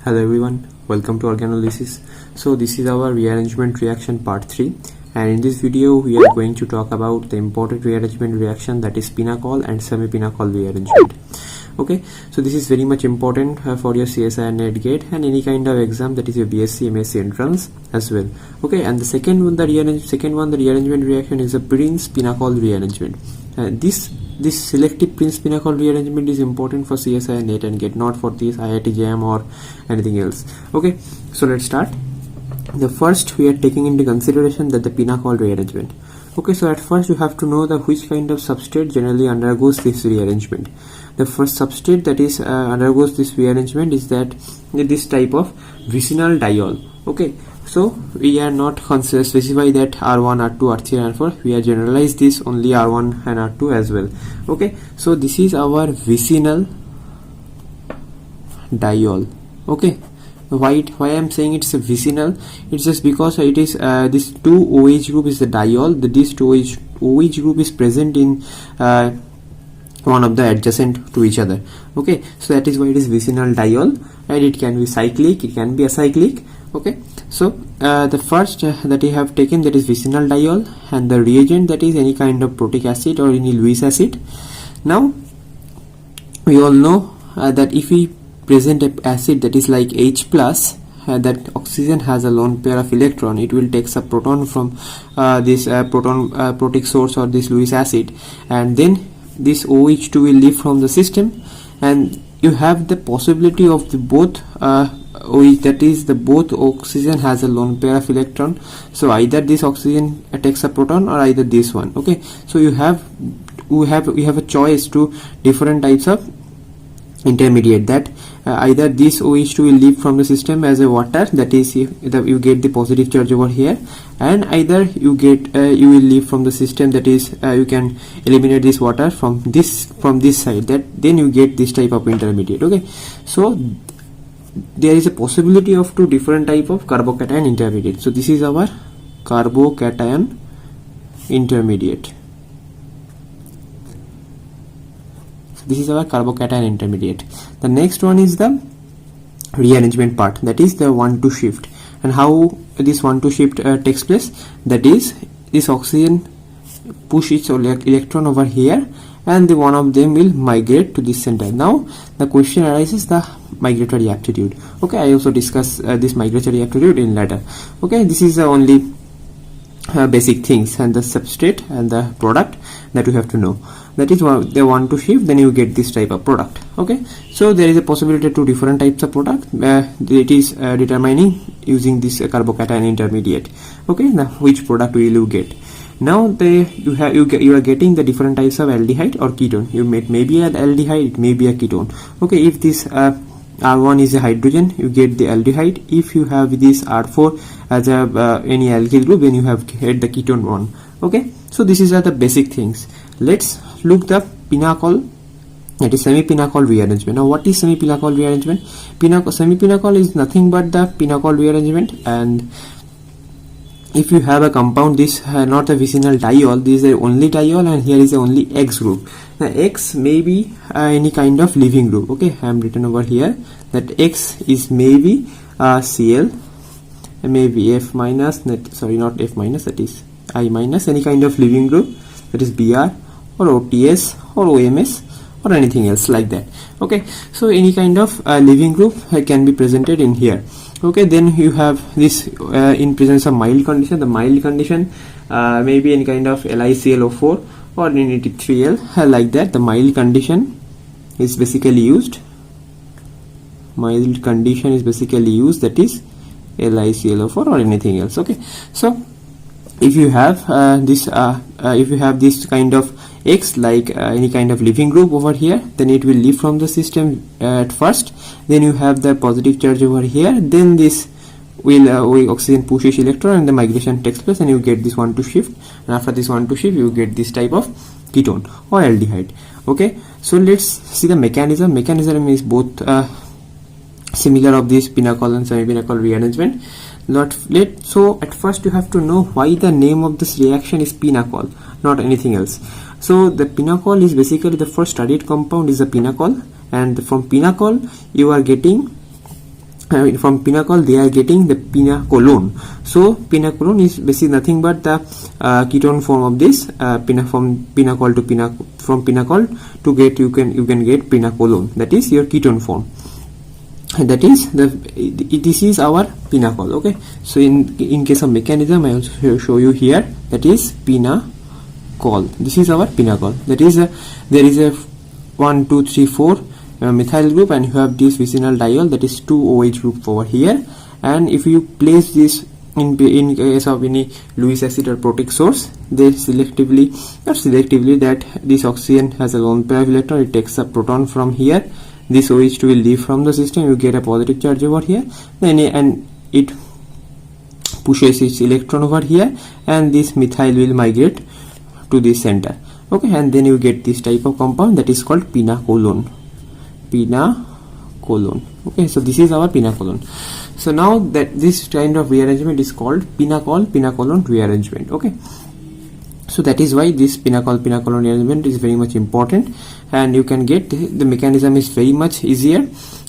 Hello everyone, welcome to Organolysis. So this is our rearrangement reaction part 3, and in this video we are going to talk about the important rearrangement reaction, that is Pinacol and semi-Pinacol rearrangement. Okay, so this is very much important for your CSI and NET GATE and any kind of exam, that is your BSc, MSc entrance as well. Okay, and the second one, the rearrangement reaction is a Prince-Pinacol rearrangement. This selective Prince-Pinacol rearrangement is important for CSI, NET and GATE, not for this IIT JAM or anything else. Okay, so let's start. The first, we are taking into consideration that the Pinacol rearrangement. Okay, so at first you have to know that which kind of substrate generally undergoes this rearrangement. The first substrate that is undergoes this rearrangement is that this type of vicinal diol. Okay, so we are not specify that R1, R2, R3 and R4. We are generalize this only R1 and R2 as well. Okay, so this is our vicinal diol. Okay, why I am saying it's a vicinal? It's just because it is this 2 OH group is the diol. This 2 OH group is present in one of the adjacent to each other. Okay, so that is why it is vicinal diol, and it can be cyclic, it can be acyclic. Okay, so the first that you have taken, that is vicinal diol, and the reagent, that is any kind of protic acid or any Lewis acid. Now we all know that if we present an acid that is like H plus, that oxygen has a lone pair of electron, it will take a proton from this protic source or this Lewis acid, and then this OH2 will leave from the system, and you have the possibility of the both OH, that is the both oxygen has a lone pair of electron. So either this oxygen takes a proton or either this one. Okay, so we have a choice to different types of intermediate, that either this OH2 will leave from the system as a water, that is you get the positive charge over here, and either you will leave from the system, that is you can eliminate this water from this side, that then you get this type of intermediate. Okay, so there is a possibility of two different type of carbocation intermediate. So this is our carbocation intermediate. This is our carbocation intermediate. The next one is the rearrangement part, that is the 1,2 shift. And how this 1,2 shift takes place, that is this oxygen push its electron over here, and the one of them will migrate to this center. Now the question arises, the migratory aptitude. Okay, I also discuss this migratory aptitude in later. Okay, this is the only basic things, and the substrate and the product that you have to know. That is what they want to shift, then you get this type of product. Okay, so there is a possibility to different types of product. It is determining using this carbocation intermediate. Okay, now which product will you get? Now you are getting the different types of aldehyde or ketone. You may be an aldehyde, it may be a ketone. Okay, if this R1 is a hydrogen, you get the aldehyde. If you have this R4 as a any alkyl group, then you have get the ketone one. Okay, so this is the basic things. Let's look the Pinacol, that is semi-Pinacol rearrangement. Now what is semi-Pinacol rearrangement? Semi-Pinacol is nothing but the Pinacol rearrangement, and if you have a compound, this not a vicinal diol, this is the only diol, and here is the only X group. Now X may be any kind of leaving group. Okay, I am written over here that X is maybe Cl, maybe F minus, sorry not F minus, that is I minus, any kind of leaving group, that is Br or OTS or OMS or anything else like that. Okay, so any kind of leaving group can be presented in here. Okay, then you have this in presence of mild condition. The mild condition may be any kind of LiClO4 or NAD3L like that. The mild condition is basically used. Mild condition is basically used, that is LiClO4 or anything else. Okay, so if you have this kind of X, like any kind of leaving group over here, then it will leave from the system at first, then you have the positive charge over here, then this will oxygen pushes electron and the migration takes place, and you get this 1,2 shift, and after this 1,2 shift you get this type of ketone or aldehyde. Okay, so let's see the mechanism. Mechanism is both similar of this Pinacol and semi-Pinacol rearrangement. So at first you have to know why the name of this reaction is Pinacol, not anything else. So the Pinacol is basically the first studied compound is a Pinacol, and from Pinacol you are getting from pinacol they are getting the pinacolone. So pinacolone is basically nothing but the ketone form of this from pinacol to from pinacol to get you can get pinacolone, that is your ketone form. That is this is our pinacol. Okay, so in case of mechanism I also show you here, that is pinacol. This is our pinacol. That is there is a 1 2 3 4 methyl group, and you have this vicinal diol, that is 2 OH group over here. And if you place this in case of any Lewis acid or protic source, they selectively that this oxygen has a lone pair of electron, it takes a proton from here, this OH2 will leave from the system, you get a positive charge over here, then and it pushes its electron over here, and this methyl will migrate to this center. Okay, and then you get this type of compound that is called pinacolone. Okay, so this is our pinacolone. So now that this kind of rearrangement is called pinacolone rearrangement. Okay, so that is why this pinacolone rearrangement is very much important, and you can get the mechanism is very much easier,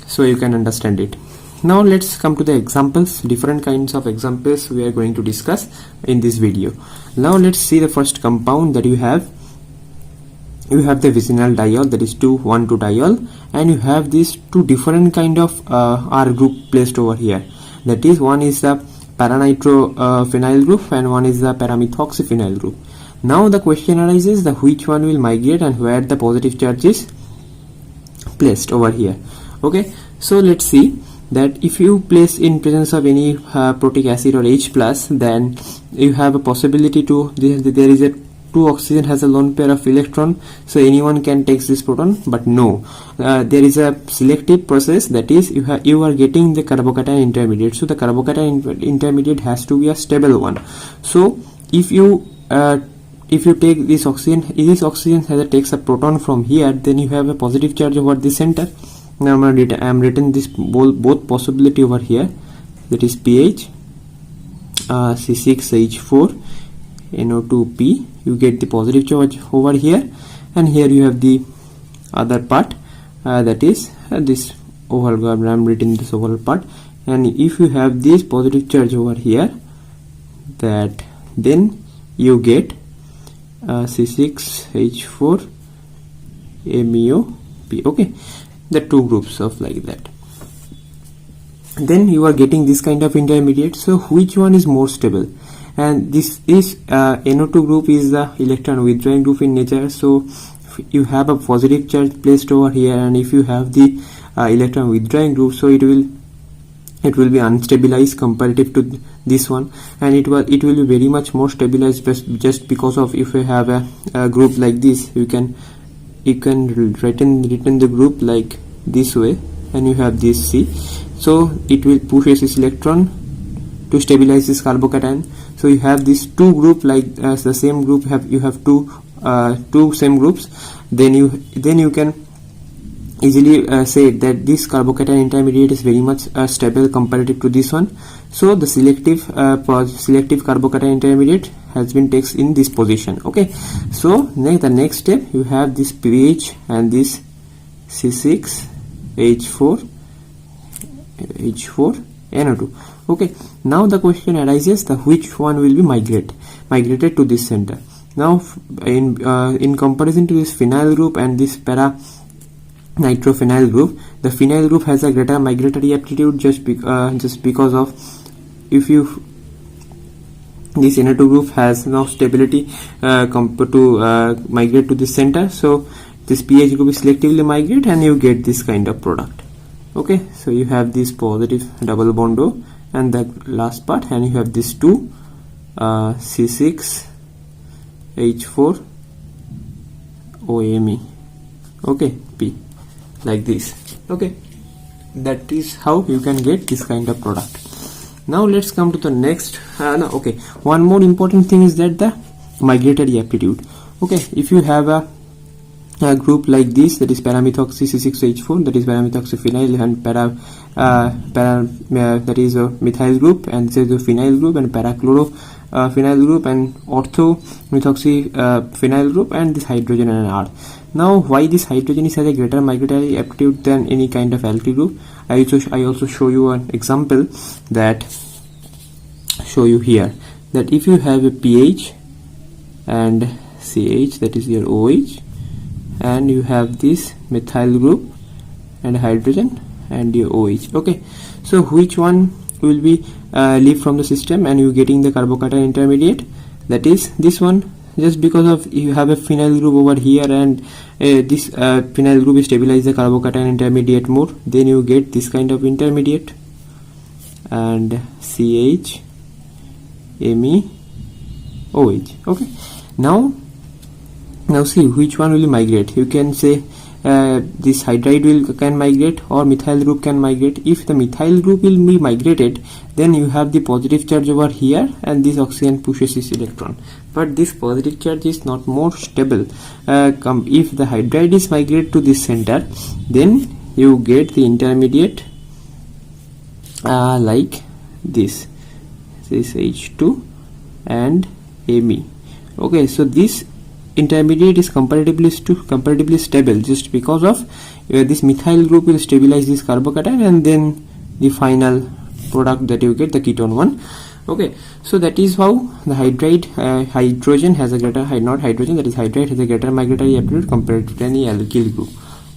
so you can understand it. Now let's come to the examples, different kinds of examples we are going to discuss in this video. Now let's see the first compound that you have. You have the vicinal diol, that is 2,1,2 diol, and you have these two different kind of R group placed over here. That is, one is the paranitrophenyl group and one is the paramethoxyphenyl group. Now the question arises that which one will migrate and where the positive charge is placed over here. Okay, so let's see that if you place in presence of any protic acid or H+, then you have a possibility to there is a 2 oxygen has a lone pair of electron, so anyone can take this proton, but no, there is a selective process, that is you are getting the carbocation intermediate. So the carbocation intermediate has to be a stable one. So if you take this oxygen takes a proton from here, then you have a positive charge over the center. Now I am written this both possibility over here, that is pH, C6H4 NO2P, you get the positive charge over here, and here you have the other part, that is this overall, I am written this overall part, and if you have this positive charge over here, that then you get C6H4 MeO-P. Okay, the two groups of like that. Then you are getting this kind of intermediate. So which one is more stable? And this is NO2 group is the electron withdrawing group in nature, so you have a positive charge placed over here, and if you have the electron withdrawing group, so it will be unstabilized comparative to this one, and it will be very much more stabilized just because of if you have a group like this, you can written the group like this way, and you have this C, so it will push its electron to stabilize this carbocation. So you have these two group like as the same group you have two same groups, then you can easily say that this carbocation intermediate is very much stable comparative to this one. So the selective carbocation intermediate has been taken in this position. Okay, so the next step, you have this pH and this C6H4 NO2. Okay, now the question arises that which one will be migrated to this center. Now in comparison to this phenyl group and this paranitrophenyl group, the phenyl group has a greater migratory aptitude just because of this NO2 group has now stability compared to migrate to this center, so this pH group is selectively migrate and you get this kind of product. Okay, so you have this positive double bond O and the last part, and you have this two C6H4 OMe. Okay, P, like this. Okay, that is how you can get this kind of product. Now let's come to the next. One more important thing is that the migratory aptitude. Okay, if you have a group like this, that is paramethoxy C6H4, that is paramethoxyphenyl, and that is a methyl group, and this is a phenyl group, and parachlorophenyl group, and ortho methoxyphenyl group, and this hydrogen and an R. Now why this hydrogen is has a greater migratory aptitude than any kind of alkyl group? I also show you an example that show you here, that if you have a pH and CH, that is your OH, and you have this methyl group and hydrogen and your OH. Okay, so which one will be leave from the system and you getting the carbocation intermediate? That is this one. Just because of you have a phenyl group over here, and this phenyl group stabilize the carbocation intermediate more, then you get this kind of intermediate, and CH Me OH. Okay, now see which one will migrate. You can say this hydride can migrate or methyl group can migrate. If the methyl group will be migrated, then you have the positive charge over here and this oxygen pushes this electron, but this positive charge is not more stable. If the hydride is migrated to this center, then you get the intermediate like this H2 and Me. Okay, so this intermediate is comparatively stable just because of this methyl group will stabilize this carbocation, and then the final product that you get, the ketone one. Okay, so that is how the hydrogen has a greater hydride has a greater migratory aptitude compared to any alkyl group.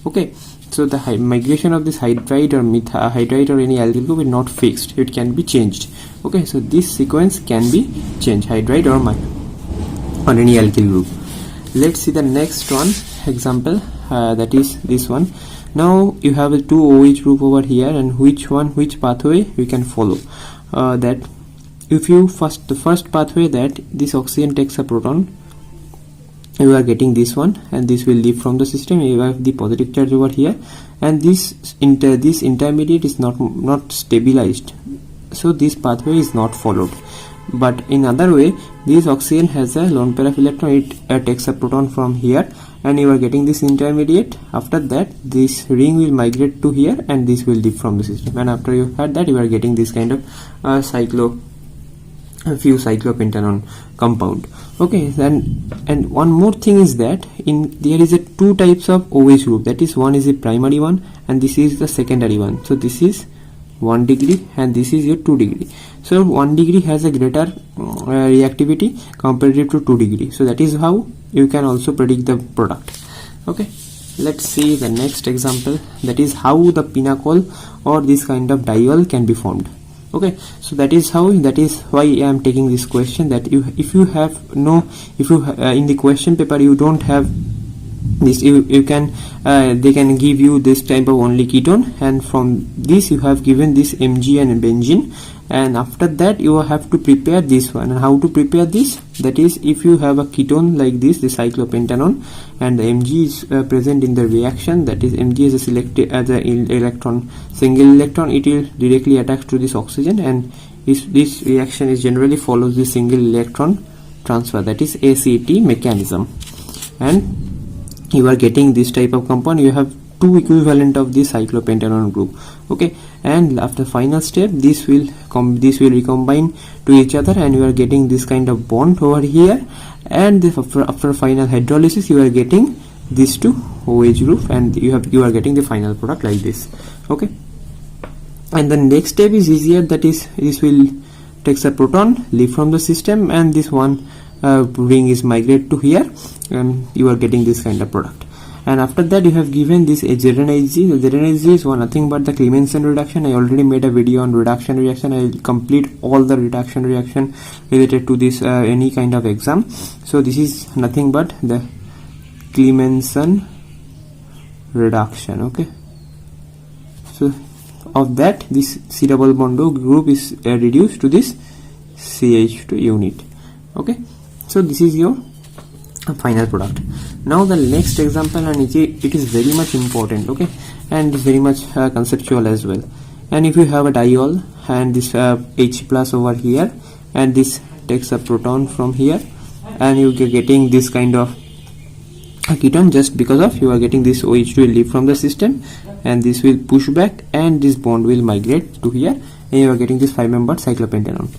Okay, so the migration of this hydride or any alkyl group is not fixed, it can be changed. Okay, so this sequence can be changed, hydride or any alkyl group. Let's see the next one example, that is this one. Now you have a 2 OH group over here, and which pathway you can follow. That if you the first pathway, that this oxygen takes a proton, you are getting this one, and this will leave from the system. You have the positive charge over here, and this intermediate is not stabilized, so this pathway is not followed. But in other way, this oxygen has a lone pair of electron, it takes a proton from here, and you are getting this intermediate. After that, this ring will migrate to here and this will leave from the system, and after you had that, you are getting this kind of few cyclopentanone compound. Okay, then and one more thing is that there is a 2 types of OH group, that is one is a primary one and this is the secondary one. So this is 1 degree and this is your 2 degree. So 1 degree has a greater reactivity comparative to 2 degree. So that is how you can also predict the product. Okay, let's see the next example, that is how the pinacol or this kind of diol can be formed. Okay, so that is why I am taking this question, that if you in the question paper you don't have this, you can they can give you this type of only ketone, and from this you have given this Mg and benzene, and after that you have to prepare this one. And how to prepare this? That is, if you have a ketone like this, the cyclopentanone, and the Mg is present in the reaction, that is Mg is a selected as an electron, single electron, it will directly attach to this oxygen, and this reaction is generally follows the single electron transfer, that is ACT mechanism, and you are getting this type of compound. You have 2 equivalent of this cyclopentanone group. Okay, and after final step, this will recombine to each other, and you are getting this kind of bond over here, and after final hydrolysis you are getting these 2 OH group, and you are getting the final product like this. Okay, and the next step is easier, that is this will takes a proton, leave from the system, and this one ring is migrate to here, and you are getting this kind of product. And after that you have given this ZnHg. The ZnHg is nothing but the Clemmensen reduction. I already made a video on reduction reaction. I will complete all the reduction reaction related to this any kind of exam. So this is nothing but the Clemmensen reduction. Okay, so of that, this C double bond group is reduced to this CH2 unit. Okay, so this is your final product. Now the next example, and it is very much important, okay, and very much conceptual as well. And if you have a diol and this H plus over here, and this takes a proton from here, and you are getting this kind of ketone, just because of you are getting this OH2 will leave from the system, and this will push back, and this bond will migrate to here, and you are getting this 5-membered cyclopentanone.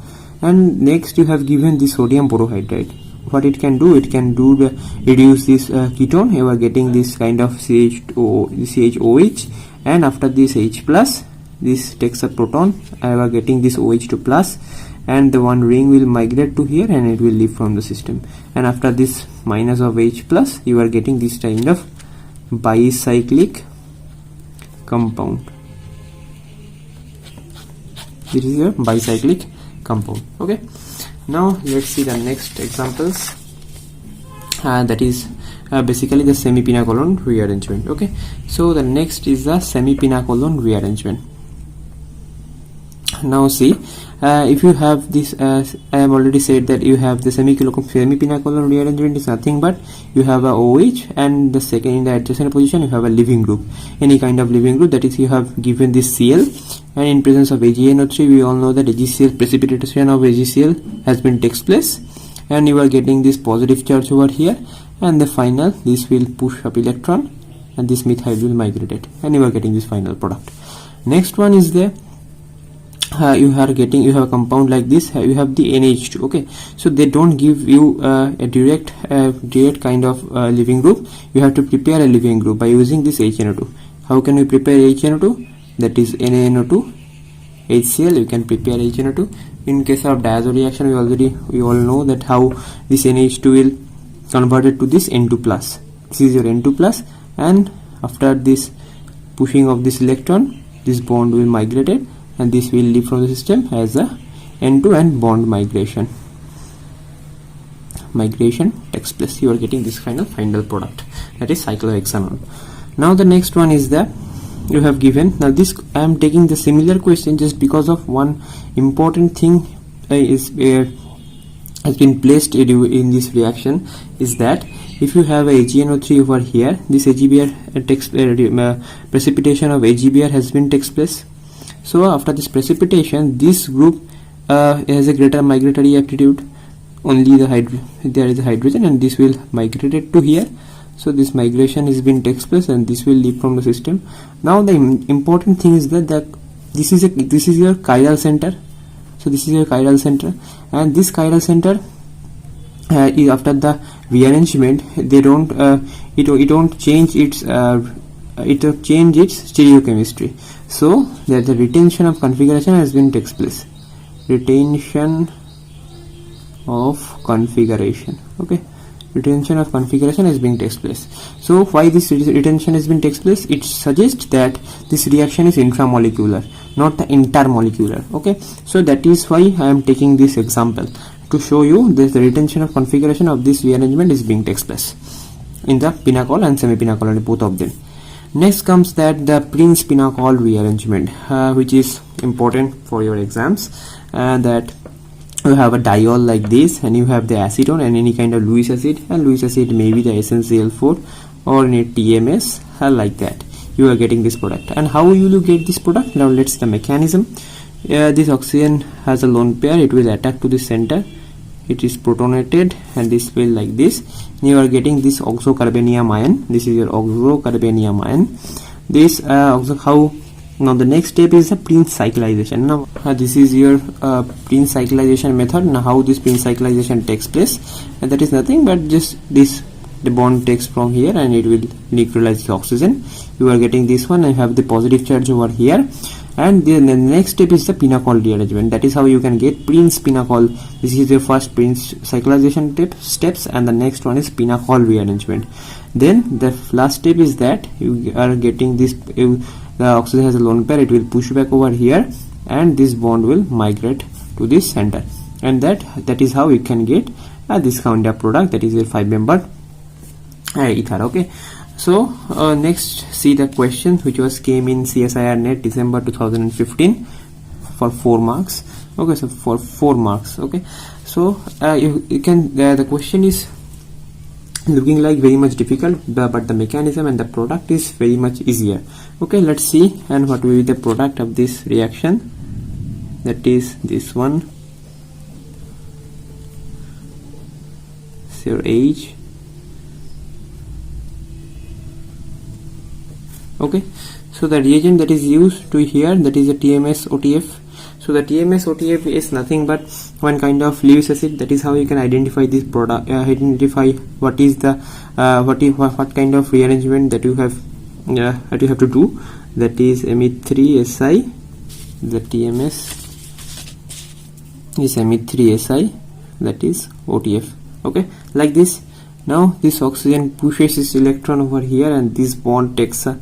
And next you have given the sodium borohydride. what it can do, reduce this ketone. You are getting this kind of CHOH, and after this H plus, this takes a proton, I are getting this OH2 plus, and the one ring will migrate to here and it will leave from the system. And after this minus of H plus, you are getting this kind of bicyclic compound. This is your bicyclic compound. Okay, now let's see the next examples. That is basically the semi-pina colon rearrangement. Okay, so the next is the semi-pina colon rearrangement. Now see, if you have this, I have already said that you have the semi-pina colon rearrangement is nothing but you have a OH, and the second, in the adjacent position, you have a leaving group, any kind of leaving group, that is you have given this Cl, and in presence of AgNO3, we all know that AgCl, precipitation of AgCl has been takes place, and you are getting this positive charge over here, and the final, this will push up electron and this methyl will migrate it, and you are getting this final product. Next one is the you have a compound like this, you have the NH2. Okay, so they don't give you a direct kind of leaving group. You have to prepare a leaving group by using this HNO2. How can we prepare HNO2? That is NaNO2 HCl. You can prepare HNO2. In case of diazo reaction, we all know that how this NH2 will convert it to this N2 plus. This is your N2 plus, and after this pushing of this electron, this bond will migrate it, and this will leave from the system as a N2, and bond migration takes place. You are getting this kind of final product, that is cyclohexanol. Now the next one is the you have given. Now this I am taking the similar question just because of one important thing has been placed in this reaction, is that if you have a AgNO3 over here, this AgBr takes precipitation of AgBr has been takes place. So after this precipitation, this group has a greater migratory aptitude. Only there is a hydrogen, and this will migrate it to here. So this migration is been takes place, and this will leave from the system. Now the important thing is that this is your chiral center. So this is your chiral center, and this chiral center after the rearrangement, they don't it don't change its stereochemistry. So that the retention of configuration has been takes place. Retention of configuration. Okay, retention of configuration is being takes place. So why this retention has been takes place? It suggests that this reaction is intramolecular, not the intermolecular. Okay, so that is why I am taking this example to show you that the retention of configuration of this rearrangement is being takes place in the pinacol and semi-pinacol, both of them. Next comes that the Prince-Pinacol rearrangement, which is important for your exams, that you have a diol like this, and you have the acetone and any kind of Lewis acid, and Lewis acid may be the SnCl4 or in a TMS like that. You are getting this product. And how will you get this product? Now let's see the mechanism. This oxygen has a lone pair, it will attack to the center, it is protonated, and this will like this. You are getting this oxocarbenium ion. This is your oxocarbenium ion. This now the next step is the Prince cyclization. Now this is your Prince cyclization method. Now how this Prince cyclization takes place, and that is nothing but just this, the bond takes from here and it will neutralize the oxygen. You are getting this one, and have the positive charge over here. And then the next step is the Pinacol rearrangement. That is how you can get Prince Pinacol. This is your first Prince cyclization steps, and the next one is Pinacol rearrangement. Then the last step is that you are getting this, the oxygen has a lone pair, it will push back over here, and this bond will migrate to this center, and that is how you can get this kind of product, that is your 5-membered ether. Okay, so next see the question which came in CSIR net December 2015 for 4 marks. Okay, so for 4 marks. Okay, so you can the question is looking like very much difficult, but the mechanism and the product is very much easier. Okay, let's see, and what will be the product of this reaction, that is this one. So your age. Okay, so the reagent that is used to here, that is a TMS OTF. So the TMS OTF is nothing but one kind of Lewis acid. That is how you can identify this product, identify what is the what kind of rearrangement that you have to do. That is Me3Si. The TMS is Me3Si, that is OTF. Okay, like this. Now this oxygen pushes its electron over here, and this bond takes a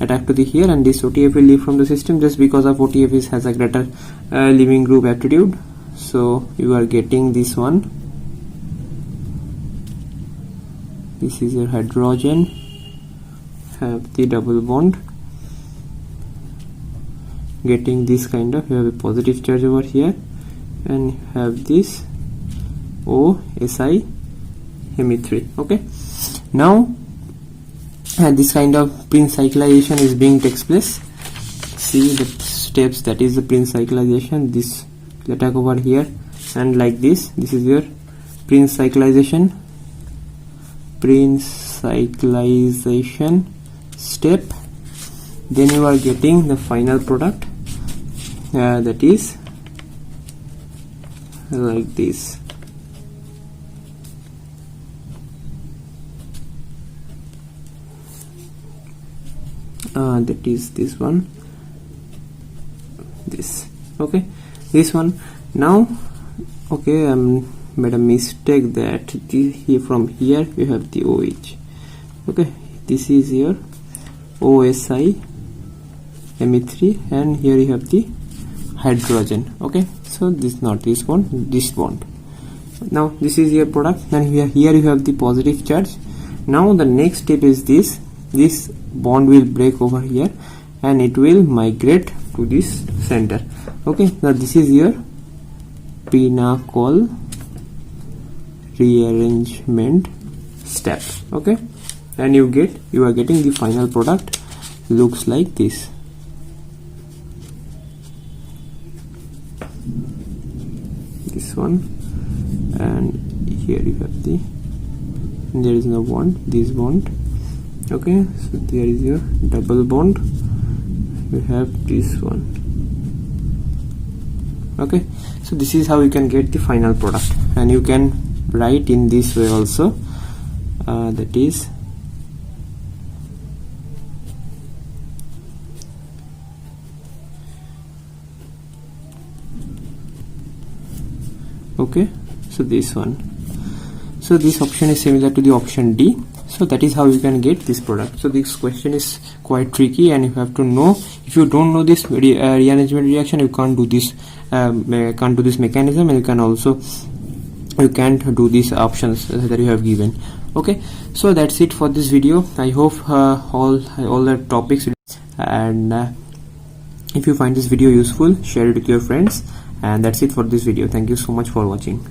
attack to the here, and this OTF will leave from the system just because of OTF has a greater leaving group aptitude. So you are getting this one. This is your hydrogen, have the double bond, getting this kind of, you have a positive charge over here, and have this OSI Me3. Okay, now this kind of Prince cyclization is being takes place. See the steps, that is the Prince cyclization. This attack over here, and like this is your Prince cyclization step. Then you are getting the final product, that is like this. That is this one, this. Okay, this one. Now okay, made a mistake that here, from here you have the OH. Okay, this is your OSI Me3, and here you have the hydrogen. Okay, so this, not this bond, this bond. Now this is your product, and here you have the positive charge. Now the next step is this bond will break over here, and it will migrate to this center. Okay, now this is your pinnacle rearrangement step. Okay, and you are getting the final product, looks like this. This one, and here you have the, there is no bond, this bond. Okay, so there is your double bond, we have this one. Okay, so this is how you can get the final product, and you can write in this way also, that is okay. So this one, so this option is similar to the option D. So that is how you can get this product. So this question is quite tricky, and you have to know. If you don't know this rearrangement reaction, you can't do this mechanism, and you can't do these options that you have given. Okay, so that's it for this video. I hope all the topics, and if you find this video useful, share it with your friends, and that's it for this video. Thank you so much for watching.